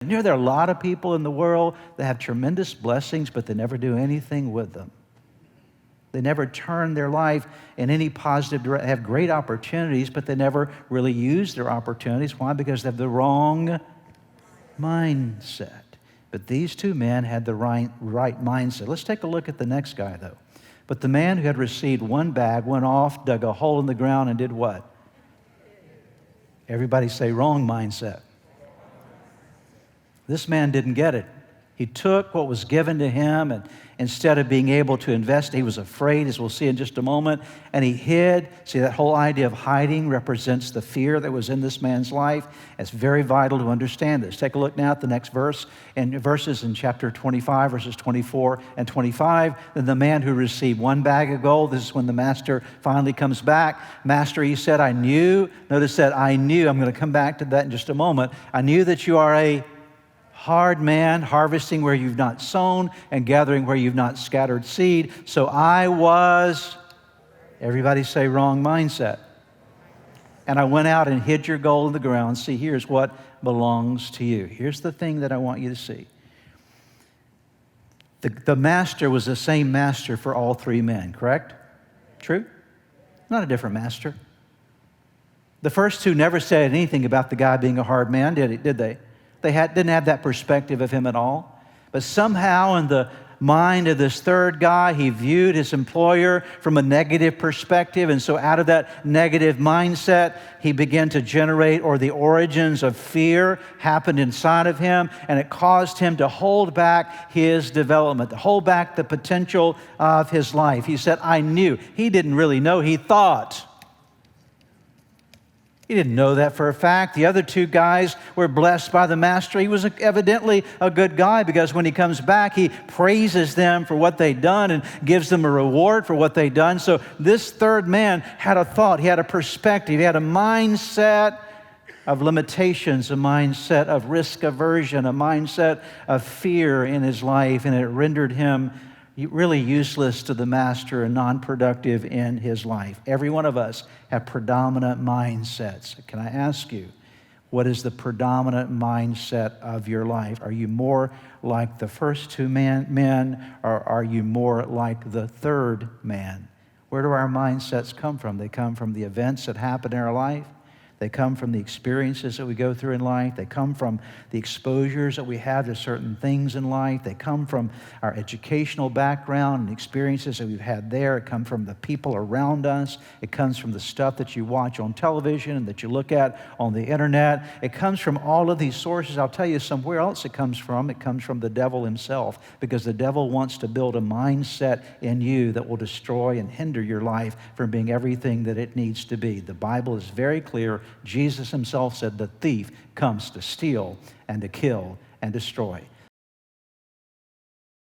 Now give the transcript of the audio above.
You know, there are a lot of people in the world that have tremendous blessings, but they never do anything with them. They never turn their life in any positive direction. They have great opportunities, but they never really use their opportunities. Why? Because they have the wrong mindset. But these two men had the right mindset. Let's take a look at the next guy, though. But the man who had received one bag went off, dug a hole in the ground, and did what? Everybody say wrong mindset. This man didn't get it. He took what was given to him, and instead of being able to invest, he was afraid, as we'll see in just a moment, and he hid. See, that whole idea of hiding represents the fear that was in this man's life. It's very vital to understand this. Take a look now at the next verse, and verses in chapter 25, verses 24 and 25. Then the man who received one bag of gold, this is when the master finally comes back. Master, he said, I knew, notice that I knew, I'm going to come back to that in just a moment. I knew that you are a hard man, harvesting where you've not sown and gathering where you've not scattered seed. So I was, everybody say wrong mindset. And I went out and hid your gold in the ground. See, here's what belongs to you. Here's the thing that I want you to see. The master was the same master for all three men, correct? True? Not a different master. The first two never said anything about the guy being a hard man, did they? They didn't have that perspective of him at all. But somehow in the mind of this third guy, he viewed his employer from a negative perspective. And so out of that negative mindset, he began to generate, or the origins of fear happened inside of him. And it caused him to hold back his development, to hold back the potential of his life. He said, I knew. He didn't really know. He thought. He didn't know that for a fact. The other two guys were blessed by the master. He was evidently a good guy, because when he comes back, he praises them for what they'd done and gives them a reward for what they'd done. So this third man had a thought. He had a perspective. He had a mindset of limitations, a mindset of risk aversion, a mindset of fear in his life, and it rendered him really useless to the master and non-productive in his life. Every one of us have predominant mindsets. Can I ask you, what is the predominant mindset of your life? Are you more like the first two men, or are you more like the third man? Where do our mindsets come from? They come from the events that happen in our life. They come from the experiences that we go through in life. They come from the exposures that we have to certain things in life. They come from our educational background and experiences that we've had there. It comes from the people around us. It comes from the stuff that you watch on television and that you look at on the internet. It comes from all of these sources. I'll tell you somewhere else it comes from. It comes from the devil himself, because the devil wants to build a mindset in you that will destroy and hinder your life from being everything that it needs to be. The Bible is very clear. Jesus himself said the thief comes to steal and to kill and destroy.